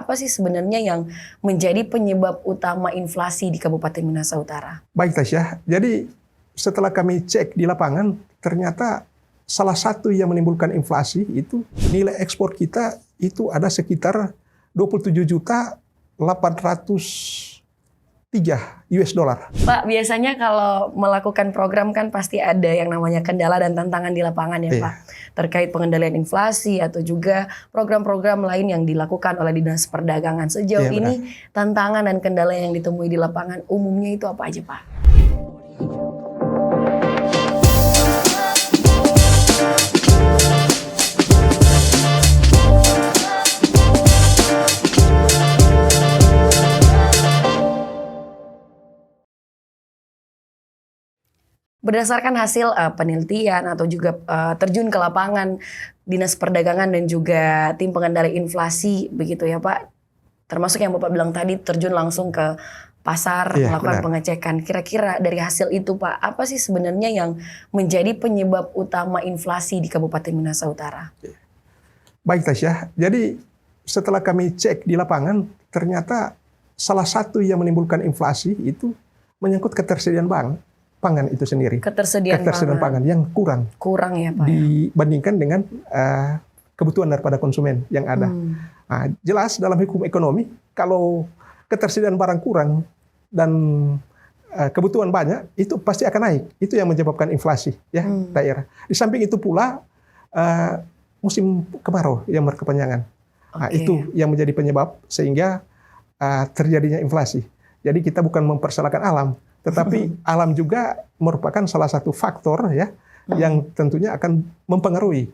Apa sih sebenarnya yang menjadi penyebab utama inflasi di Kabupaten Minahasa Utara? Baik Tasya, jadi setelah kami cek di lapangan, ternyata salah satu yang menimbulkan inflasi itu nilai ekspor kita itu ada sekitar 27.803 US dollar. Pak, biasanya kalau melakukan program kan pasti ada yang namanya kendala dan tantangan di lapangan ya Pak. Terkait pengendalian inflasi atau juga program-program lain yang dilakukan oleh Dinas Perdagangan. Sejauh ini tantangan dan kendala yang ditemui di lapangan umumnya itu apa aja Pak? Berdasarkan hasil penelitian atau juga terjun ke lapangan Dinas Perdagangan dan juga tim pengendali inflasi begitu ya Pak. Termasuk yang Bapak bilang tadi terjun langsung ke pasar melakukan pengecekan. Kira-kira dari hasil itu Pak, apa sih sebenarnya yang menjadi penyebab utama inflasi di Kabupaten Minahasa Utara? Baik Tasya, jadi setelah kami cek di lapangan, ternyata salah satu yang menimbulkan inflasi itu menyangkut ketersediaan pangan itu sendiri. Ketersediaan pangan yang kurang ya Pak, dibandingkan dengan kebutuhan daripada konsumen yang ada. Nah, jelas dalam hukum ekonomi, kalau ketersediaan barang kurang dan kebutuhan banyak, itu pasti akan naik. Itu yang menyebabkan inflasi ya daerah. Di samping itu pula musim kemarau yang berkepanjangan. Nah, itu yang menjadi penyebab sehingga terjadinya inflasi. Jadi kita bukan mempersalahkan alam, tetapi alam juga merupakan salah satu faktor ya yang tentunya akan mempengaruhi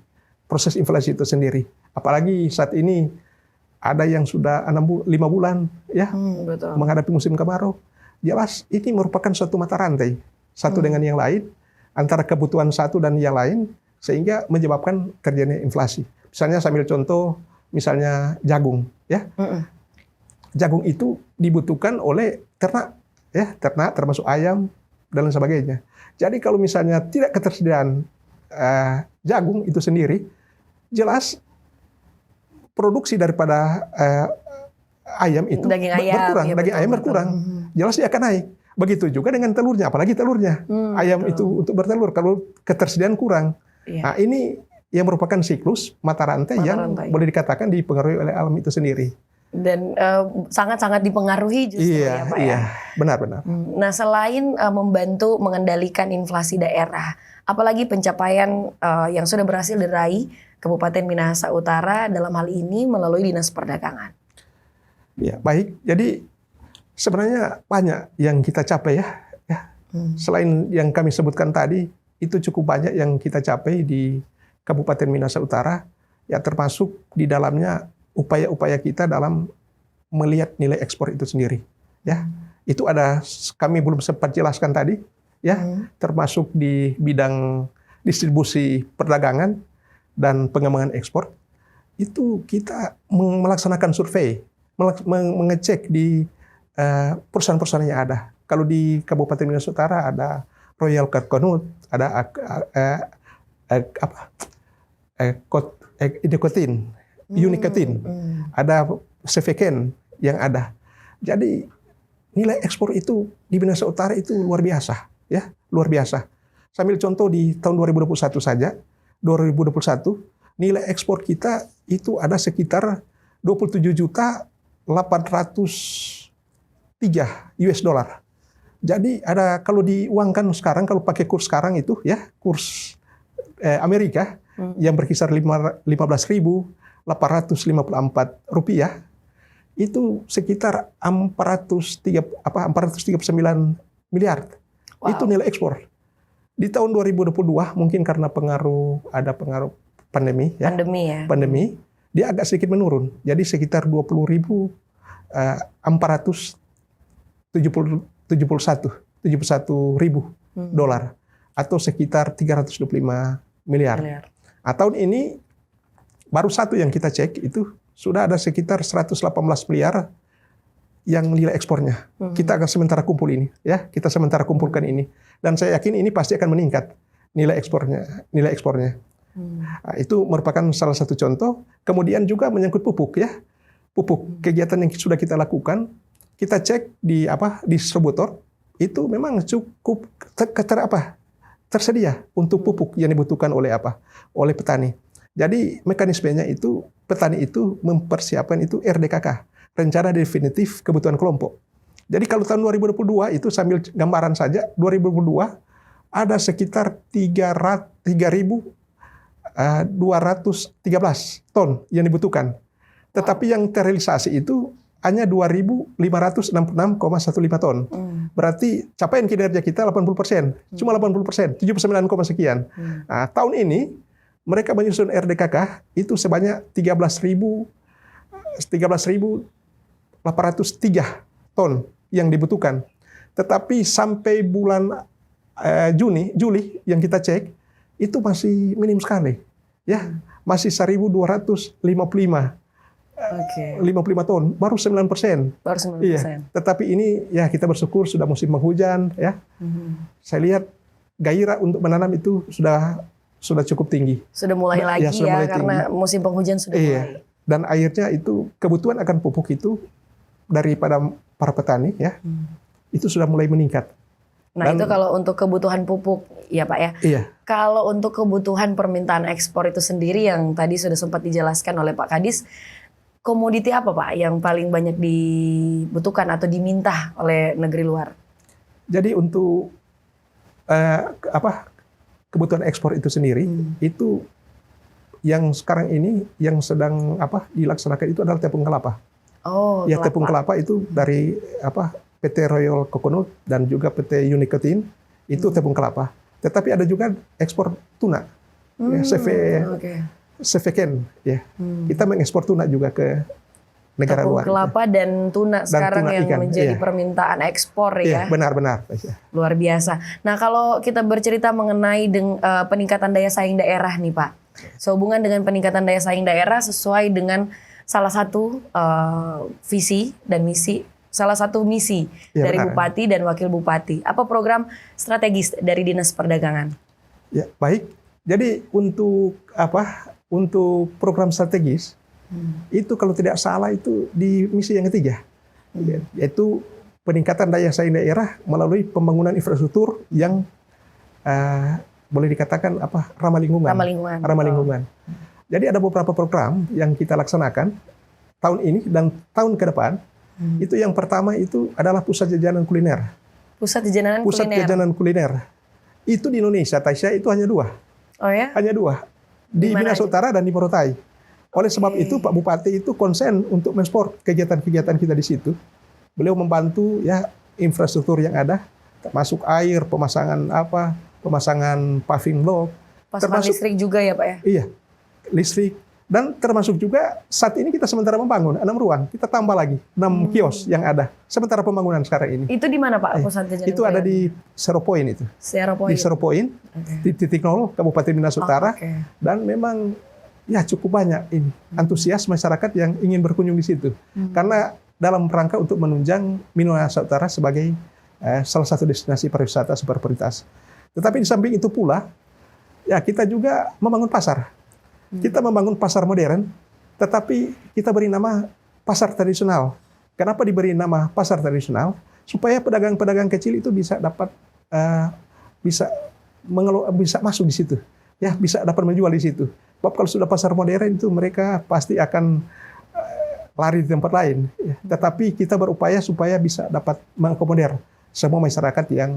proses inflasi itu sendiri. Apalagi saat ini ada yang sudah 5 bulan ya menghadapi musim kemarau. Jelas ini merupakan suatu mata rantai satu dengan yang lain, antara kebutuhan satu dan yang lain, sehingga menyebabkan terjadinya inflasi. Misalnya saya ambil contoh, misalnya jagung ya. Jagung itu dibutuhkan oleh ternak ya, ternak termasuk ayam dan lain sebagainya. Jadi kalau misalnya tidak ketersediaan jagung itu sendiri, jelas produksi daripada ayam itu berkurang, daging ayam berkurang. Jelas dia akan naik. Begitu juga dengan telurnya, apalagi telurnya. Ayam itu untuk bertelur kalau ketersediaan kurang. Nah, ini yang merupakan siklus mata rantai yang boleh dikatakan dipengaruhi oleh alam itu sendiri. Dan sangat-sangat dipengaruhi justru ya Pak ya. Iya, benar-benar. Nah, selain membantu mengendalikan inflasi daerah, apalagi pencapaian yang sudah berhasil diraih Kabupaten Minahasa Utara dalam hal ini melalui Dinas Perdagangan? Ya, baik. Jadi sebenarnya banyak yang kita capai ya. Selain yang kami sebutkan tadi, itu cukup banyak yang kita capai di Kabupaten Minahasa Utara, ya termasuk di dalamnya upaya-upaya kita dalam melihat nilai ekspor itu sendiri, ya. Itu ada, kami belum sempat jelaskan tadi, ya, termasuk di bidang distribusi perdagangan dan pengembangan ekspor. Itu kita melaksanakan survei, mengecek di perusahaan-perusahaan yang ada. Kalau di Kabupaten Minahasa Utara ada Royal Carconut, ada Uniketin, ada Seveken yang ada. Jadi nilai ekspor itu di Minahasa Utara itu luar biasa, ya, luar biasa. Sambil contoh di tahun 2021 saja, 2021 nilai ekspor kita itu ada sekitar 27.803 US dollar. Jadi ada, kalau diuangkan sekarang, kalau pakai kurs sekarang itu ya, kurs Amerika yang berkisar 15.854 rupiah, itu sekitar 439 miliar. Wow. Itu nilai ekspor. Di tahun 2022 mungkin karena ada pengaruh pandemi, ya. Pandemi, dia agak sedikit menurun. Jadi sekitar 20.471 ribu dolar atau sekitar 325 miliar. Nah, tahun ini baru satu yang kita cek itu sudah ada sekitar 118 miliar yang nilai ekspornya. Kita akan sementara kumpul ini, ya. Kita sementara kumpulkan ini, dan saya yakin ini pasti akan meningkat nilai ekspornya. Nah, itu merupakan salah satu contoh. Kemudian juga menyangkut pupuk, ya. pupuk kegiatan yang sudah kita lakukan, kita cek di distributor itu memang cukup tersedia untuk pupuk yang dibutuhkan oleh petani. Jadi mekanismenya itu petani itu mempersiapkan itu RDKK, rencana definitif kebutuhan kelompok. Jadi kalau tahun 2022 itu sambil gambaran saja, 2022 ada sekitar 3.213 ton yang dibutuhkan. Tetapi yang terrealisasi itu hanya 2.566,15 ton. Berarti capaian kinerja kita 80%, cuma 80%, 79, sekian. Nah, tahun ini mereka menyusun RDKK itu sebanyak 13.803 ton yang dibutuhkan. Tetapi sampai bulan Juli yang kita cek itu masih minim sekali, ya masih 1.255 ton, baru 9%. Baru 9%. Iya. Tetapi ini ya kita bersyukur sudah musim penghujan, ya. Saya lihat gairah untuk menanam itu sudah cukup tinggi. Sudah mulai lagi sudah mulai karena tinggi. musim penghujan sudah mulai. Dan akhirnya itu kebutuhan akan pupuk itu daripada para petani ya itu sudah mulai meningkat. Nah, itu kalau untuk kebutuhan pupuk ya Pak ya. Iya. Kalau untuk kebutuhan permintaan ekspor itu sendiri yang tadi sudah sempat dijelaskan oleh Pak Kadis, komoditi apa Pak yang paling banyak dibutuhkan atau diminta oleh negeri luar? Jadi untuk kebutuhan ekspor itu sendiri itu yang sekarang ini yang sedang dilaksanakan itu adalah tepung kelapa. Oh, ya, tepung kelapa itu dari PT Royal Coconut dan juga PT Unicotin itu tepung kelapa. Tetapi ada juga ekspor tuna, ya, CVK, ya. Kita mengekspor tuna juga ke negara luar. Tepung kelapa dan tuna sekarang yang ikan, menjadi permintaan ekspor ya. Iya, benar-benar. Luar biasa. Nah, kalau kita bercerita mengenai peningkatan daya saing daerah nih Pak. Sehubungan dengan peningkatan daya saing daerah sesuai dengan salah satu visi dan misi, salah satu misi ya, dari benar. Bupati dan Wakil Bupati. Apa program strategis dari Dinas Perdagangan? Ya, baik. Jadi untuk program strategis itu kalau tidak salah itu di misi yang ketiga, yaitu peningkatan daya saing daerah melalui pembangunan infrastruktur yang boleh dikatakan ramah lingkungan. Ramah lingkungan. Jadi ada beberapa program yang kita laksanakan tahun ini dan tahun ke depan. Itu yang pertama itu adalah pusat jajanan kuliner. Pusat jajanan kuliner. Itu di Indonesia, Tasya, itu hanya 2. Oh ya? Hanya 2. Di Minas Utara dan di Morotai. Oleh sebab itu Pak Bupati itu konsen untuk mensupport kegiatan-kegiatan kita di situ. Beliau membantu ya infrastruktur yang ada, masuk air, pemasangan paving block, termasuk listrik juga ya Pak ya? Iya. Listrik, dan termasuk juga saat ini kita sementara membangun 6 ruang, kita tambah lagi 6 kios yang ada sementara pembangunan sekarang ini. Itu di mana Pak pusat jajanan? Itu ada di Zero Point itu. Di Zero Point, di titik 0 Kabupaten Minas Utara, dan memang ya cukup banyak ini antusias masyarakat yang ingin berkunjung di situ, karena dalam rangka untuk menunjang Minas Utara sebagai salah satu destinasi pariwisata super prioritas. Tetapi di samping itu pula, ya kita juga membangun pasar. Kita membangun pasar modern, tetapi kita beri nama pasar tradisional. Kenapa diberi nama pasar tradisional? Supaya pedagang-pedagang kecil itu bisa dapat bisa masuk di situ, ya bisa dapat menjual di situ. Sebab kalau sudah pasar modern itu mereka pasti akan lari di tempat lain. Ya. Tetapi kita berupaya supaya bisa dapat mengakomodir semua masyarakat yang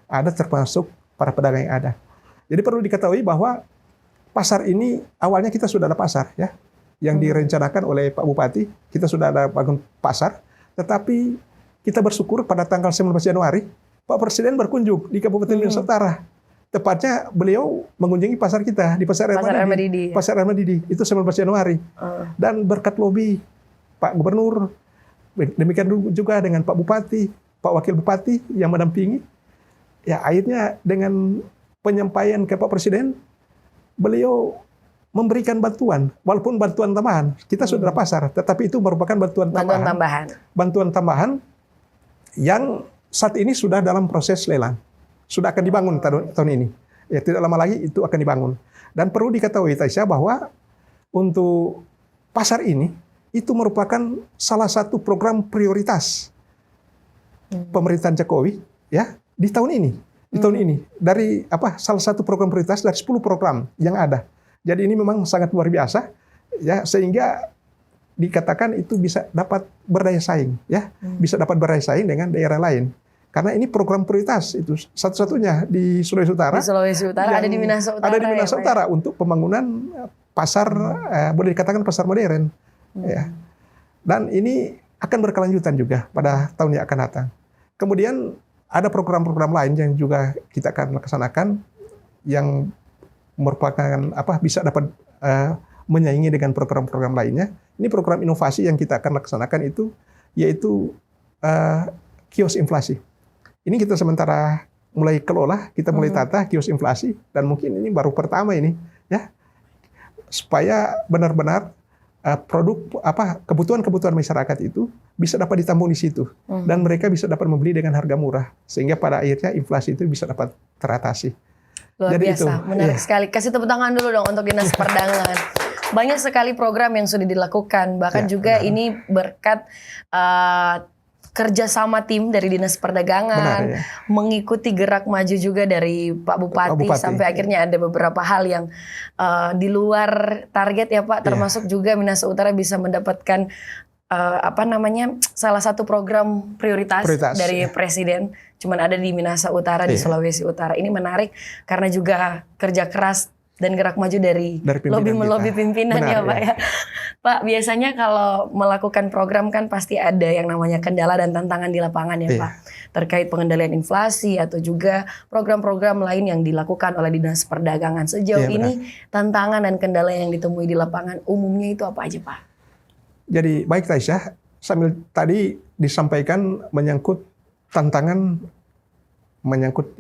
ada, termasuk para pedagang yang ada. Jadi perlu diketahui bahwa pasar ini awalnya kita sudah ada pasar ya, yang direncanakan oleh Pak Bupati, kita sudah ada bangun pasar, tetapi kita bersyukur pada tanggal 19 Januari Pak Presiden berkunjung di Kabupaten Minas Utara. Tepatnya beliau mengunjungi pasar kita di Pasar Air Madidi. Pasar Air Madidi itu 19 Januari. Dan berkat lobi Pak Gubernur, demikian juga dengan Pak Bupati, Pak Wakil Bupati yang mendampingi, ya akhirnya dengan penyampaian ke Pak Presiden, beliau memberikan bantuan, walaupun bantuan tambahan. Kita sudah ada pasar, tetapi itu merupakan bantuan tambahan. Bantuan tambahan yang saat ini sudah dalam proses lelang. Sudah akan dibangun tahun ini. Ya, tidak lama lagi itu akan dibangun. Dan perlu diketahui Tasya bahwa untuk pasar ini itu merupakan salah satu program prioritas pemerintahan Jokowi ya di tahun ini. Di tahun ini dari salah satu program prioritas dari 10 program yang ada. Jadi ini memang sangat luar biasa ya, sehingga dikatakan itu bisa dapat berdaya saing ya, bisa dapat berdaya saing dengan daerah lain. Karena ini program prioritas itu satu-satunya di Sulawesi Utara. Di Sulawesi Utara, ada di Minahasa Utara. Ada di Minahasa Utara untuk pembangunan pasar boleh dikatakan pasar modern ya. Dan ini akan berkelanjutan juga pada tahun yang akan datang. Kemudian ada program-program lain yang juga kita akan laksanakan yang merupakan bisa dapat menyaingi dengan program-program lainnya. Ini program inovasi yang kita akan laksanakan itu yaitu kios inflasi. Ini kita sementara mulai kelola, kita mulai tata kios inflasi, dan mungkin ini baru pertama ini ya, supaya benar-benar produk kebutuhan-kebutuhan masyarakat itu bisa dapat ditampung di situ dan mereka bisa dapat membeli dengan harga murah sehingga pada akhirnya inflasi itu bisa dapat teratasi. Luar Jadi biasa, itu, menarik sekali. Kasih tepuk tangan dulu dong untuk Dinas Perdagangan. Banyak sekali program yang sudah dilakukan, bahkan juga ini berkat kerjasama tim dari Dinas Perdagangan, mengikuti gerak maju juga dari Pak Bupati. Sampai akhirnya ada beberapa hal yang di luar target ya Pak, termasuk juga Minahasa Utara bisa mendapatkan salah satu program prioritas dari Presiden, cuman ada di Minahasa Utara, di Sulawesi Utara. Ini menarik karena juga kerja keras dan gerak maju dari lobby pimpinan ya Pak ya. Pak, biasanya kalau melakukan program kan pasti ada yang namanya kendala dan tantangan di lapangan ya Pak. Terkait pengendalian inflasi atau juga program-program lain yang dilakukan oleh Dinas Perdagangan. Sejauh ini tantangan dan kendala yang ditemui di lapangan umumnya itu apa aja Pak? Jadi baik Taisyah, sambil tadi disampaikan menyangkut tantangan, menyangkut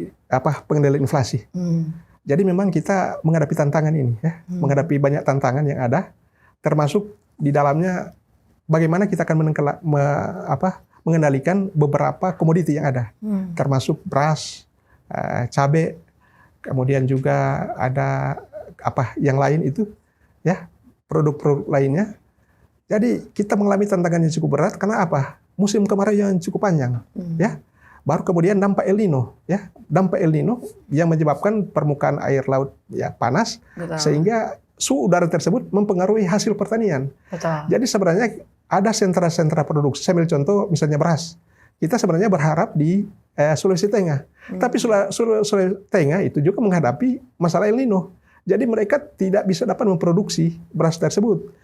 pengendalian inflasi. Jadi memang kita menghadapi tantangan ini ya, menghadapi banyak tantangan yang ada, termasuk di dalamnya bagaimana kita akan mengendalikan beberapa komoditi yang ada, termasuk beras, cabai, kemudian juga ada yang lain itu ya, produk-produk lainnya. Jadi kita mengalami tantangan yang cukup berat karena musim kemarau yang cukup panjang ya. Baru kemudian dampak El Nino ya, dampak El Nino yang menyebabkan permukaan air laut ya panas. Betul. Sehingga suhu udara tersebut mempengaruhi hasil pertanian. Betul. Jadi sebenarnya ada sentra-sentra produksi. Saya ambil contoh misalnya beras. Kita sebenarnya berharap di Sulawesi Tengah. Tapi Sulawesi Tengah itu juga menghadapi masalah El Nino. Jadi mereka tidak bisa dapat memproduksi beras tersebut.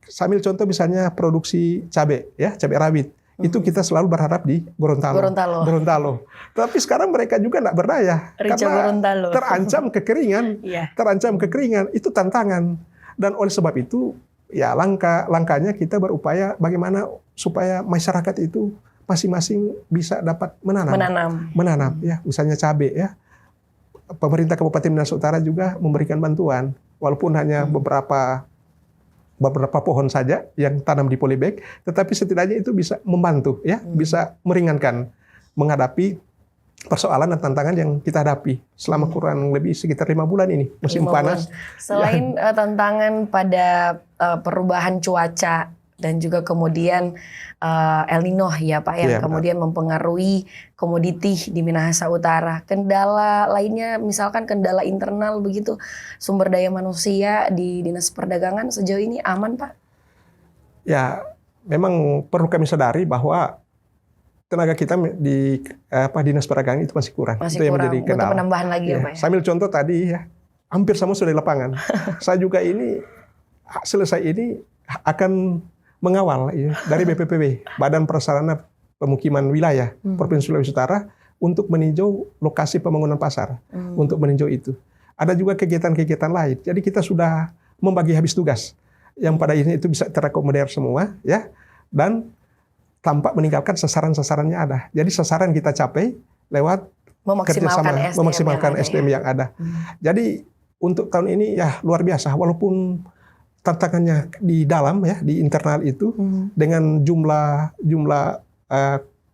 Sambil contoh misalnya produksi cabai ya, cabai rawit. Itu kita selalu berharap di Gorontalo. Tapi sekarang mereka juga tidak berdaya karena terancam kekeringan. Terancam kekeringan itu tantangan. Dan oleh sebab itu ya langkahnya kita berupaya bagaimana supaya masyarakat itu masing-masing bisa dapat menanam ya, misalnya cabai ya. Pemerintah Kabupaten Minahasa Utara juga memberikan bantuan walaupun hanya beberapa pohon saja yang tanam di polybag, tetapi setidaknya itu bisa membantu ya, bisa meringankan menghadapi persoalan dan tantangan yang kita hadapi selama kurang lebih sekitar 5 bulan ini musim panas. Selain tantangan pada perubahan cuaca dan juga kemudian El Nino ya Pak yang kemudian mempengaruhi komoditi di Minahasa Utara. Kendala lainnya misalkan kendala internal begitu, sumber daya manusia di Dinas Perdagangan sejauh ini aman Pak? Ya memang perlu kami sadari bahwa tenaga kita di Dinas Perdagangan itu masih kurang. Itu yang menjadi kendala. Untuk penambahan lagi ya Pak ya? Sambil contoh tadi ya, hampir semua sudah di lapangan. Saya juga ini selesai ini akan mengawal ya, dari BPPW, Badan Prasarana Pemukiman Wilayah Provinsi Sulawesi Utara untuk meninjau lokasi pembangunan pasar, untuk meninjau itu. Ada juga kegiatan-kegiatan lain. Jadi kita sudah membagi habis tugas yang pada akhirnya itu bisa terakomodir semua ya, dan tanpa meninggalkan sasaran-sasarannya ada. Jadi sasaran kita capai lewat kerjasama memaksimalkan SDM yang ada. Jadi untuk tahun ini ya luar biasa, walaupun tantangannya di dalam ya, di internal itu dengan jumlah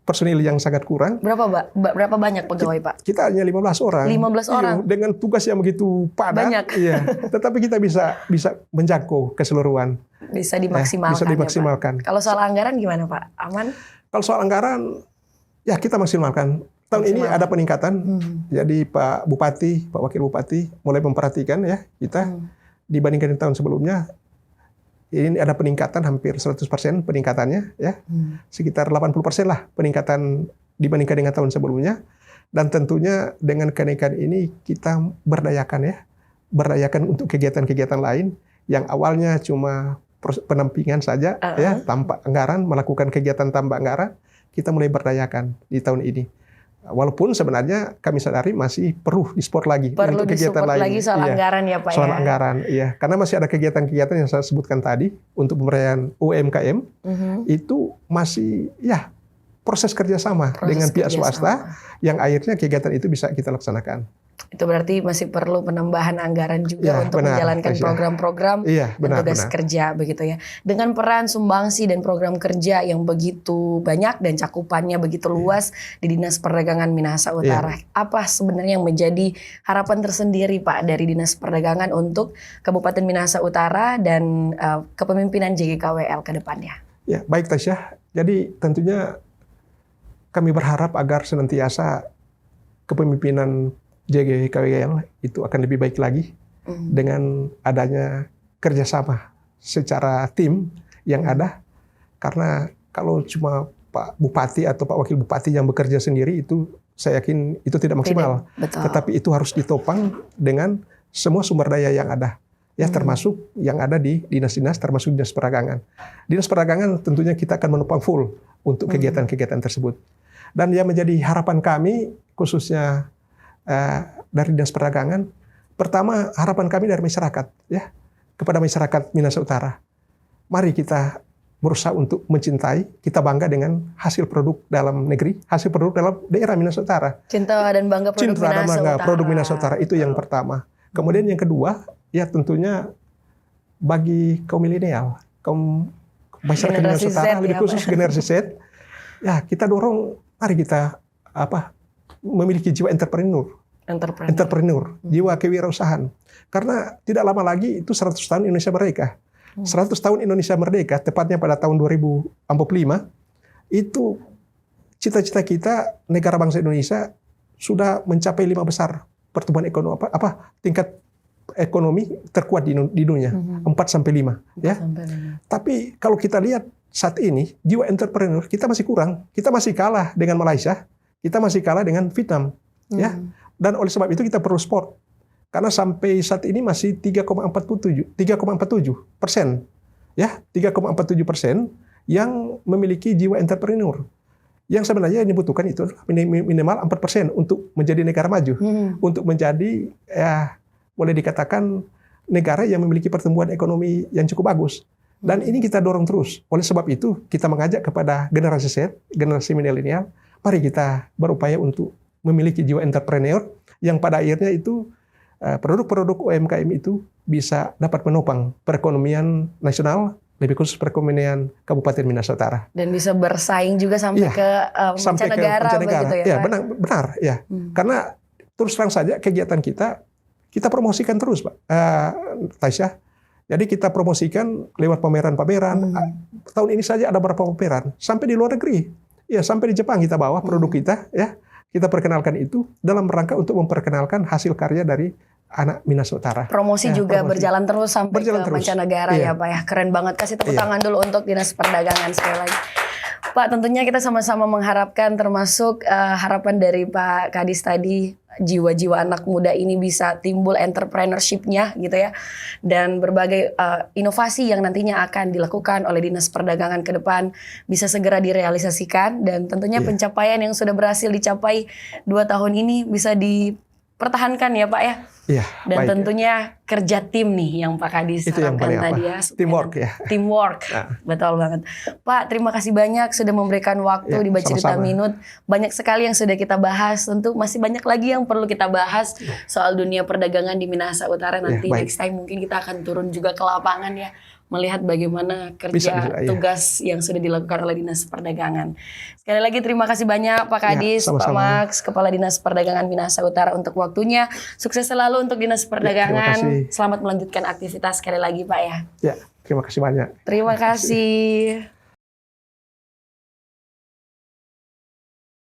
personil yang sangat kurang. Berapa banyak pegawai, Pak? Kita hanya 15 orang. 15 orang. Iya, dengan tugas yang begitu padat. Banyak. Iya. Tetapi kita bisa menjangkau keseluruhan. Bisa dimaksimalkan. Bisa dimaksimalkan. Ya, Pak. Kalau soal anggaran gimana, Pak? Aman? Kalau soal anggaran, ya kita maksimalkan. Tahun ini ada peningkatan. Jadi Pak Bupati, Pak Wakil Bupati mulai memperhatikan ya kita dibandingkan tahun sebelumnya. Ini ada peningkatan hampir 100% peningkatannya ya. Sekitar 80% lah peningkatan dibandingkan dengan tahun sebelumnya. Dan tentunya dengan kenaikan ini kita berdayakan ya. Berdayakan untuk kegiatan-kegiatan lain yang awalnya cuma penampingan saja ya, tanpa anggaran, melakukan kegiatan tanpa anggaran, kita mulai berdayakan di tahun ini. Walaupun sebenarnya kami sadari masih perlu di-support lagi untuk kegiatan lain. Lagi soal anggaran ya Pak soal ya? Anggaran, iya. Karena masih ada kegiatan-kegiatan yang saya sebutkan tadi untuk pemberdayaan UMKM, itu masih ya proses kerjasama dengan pihak swasta yang akhirnya kegiatan itu bisa kita laksanakan. Itu berarti masih perlu penambahan anggaran juga untuk menjalankan program-program dan tugas kerja begitu ya. Dengan peran sumbangsi dan program kerja yang begitu banyak dan cakupannya begitu luas di Dinas Perdagangan Minahasa Utara, apa sebenarnya yang menjadi harapan tersendiri Pak dari Dinas Perdagangan untuk Kabupaten Minahasa Utara dan kepemimpinan JGKWL ke depannya? Ya, baik Tasya. Jadi tentunya kami berharap agar senantiasa kepemimpinan JGKWL itu akan lebih baik lagi dengan adanya kerjasama secara tim yang ada. Karena kalau cuma Pak Bupati atau Pak Wakil Bupati yang bekerja sendiri itu saya yakin itu tidak maksimal. Tetapi itu harus ditopang dengan semua sumber daya yang ada. Ya termasuk yang ada di dinas-dinas, termasuk Dinas Perdagangan. Dinas Perdagangan tentunya kita akan menopang full untuk kegiatan-kegiatan tersebut. Dan yang menjadi harapan kami khususnya dari Dinas Perdagangan, pertama harapan kami dari masyarakat ya kepada masyarakat Minahasa Utara. Mari kita berusaha untuk mencintai, kita bangga dengan hasil produk dalam negeri, hasil produk dalam daerah Minahasa Utara. Cinta dan bangga produk Minahasa Utara itu yang pertama. Kemudian yang kedua, ya tentunya bagi kaum milenial, kaum masyarakat Minahasa Utara, lebih khusus generasi Z, ya kita dorong, mari kita memiliki jiwa entrepreneur, jiwa kewirausahaan. Karena tidak lama lagi itu 100 tahun Indonesia merdeka. 100 tahun Indonesia merdeka, tepatnya pada tahun 2045, itu cita-cita kita negara bangsa Indonesia sudah mencapai 5 besar pertumbuhan ekonomi tingkat ekonomi terkuat di dunia, 4 sampai 5 ya. Tapi kalau kita lihat saat ini jiwa entrepreneur kita masih kurang. Kita masih kalah dengan Malaysia, kita masih kalah dengan Vietnam ya. Dan oleh sebab itu kita perlu support. Karena sampai saat ini masih 3,47% ya, 3,47% yang memiliki jiwa entrepreneur. Yang sebenarnya yang dibutuhkan itu minimal 4% untuk menjadi negara maju, untuk menjadi boleh dikatakan negara yang memiliki pertumbuhan ekonomi yang cukup bagus. Dan ini kita dorong terus. Oleh sebab itu kita mengajak kepada generasi Z, generasi milenial, mari kita berupaya untuk memiliki jiwa entrepreneur yang pada akhirnya itu produk-produk UMKM itu bisa dapat menopang perekonomian nasional, lebih khusus perekonomian Kabupaten Minahasa Utara. Dan bisa bersaing juga sampai ke mancanegara begitu ya? Ya, benar ya. Karena terus terang saja kegiatan kita promosikan terus Pak Tasya. Jadi kita promosikan lewat pameran-pameran. Tahun ini saja ada beberapa pameran sampai di luar negeri. Ya, sampai di Jepang kita bawa produk kita ya. Kita perkenalkan itu dalam rangka untuk memperkenalkan hasil karya dari anak Minahasa Utara. Promosi juga berjalan terus sampai ke mancanegara ya Pak ya. Keren banget. Kasih tepuk tangan dulu untuk Dinas Perdagangan sekali lagi. Pak, tentunya kita sama-sama mengharapkan termasuk harapan dari Pak Kadis tadi, jiwa-jiwa anak muda ini bisa timbul entrepreneurship-nya gitu ya. Dan berbagai inovasi yang nantinya akan dilakukan oleh Dinas Perdagangan ke depan bisa segera direalisasikan. Dan tentunya pencapaian yang sudah berhasil dicapai 2 tahun ini bisa dipertahankan ya Pak ya. Iya, dan baik, tentunya kerja tim nih yang Pak Kadis sarankan tadi ya. Teamwork ya. Teamwork, betul banget. Pak, terima kasih banyak sudah memberikan waktu di Bacerita Minut. Banyak sekali yang sudah kita bahas. Tentu masih banyak lagi yang perlu kita bahas soal dunia perdagangan di Minahasa Utara. Nanti next time mungkin kita akan turun juga ke lapangan ya melihat bagaimana kerja Bisa, iya. tugas yang sudah dilakukan oleh Dinas Perdagangan. Sekali lagi terima kasih banyak Pak Ya, Kadis, Pak sama-sama. Max, Kepala Dinas Perdagangan Minahasa Utara untuk waktunya. Sukses selalu untuk Dinas Perdagangan. kasih. Selamat melanjutkan aktivitas sekali lagi Pak ya. Ya, terima kasih banyak. Terima kasih.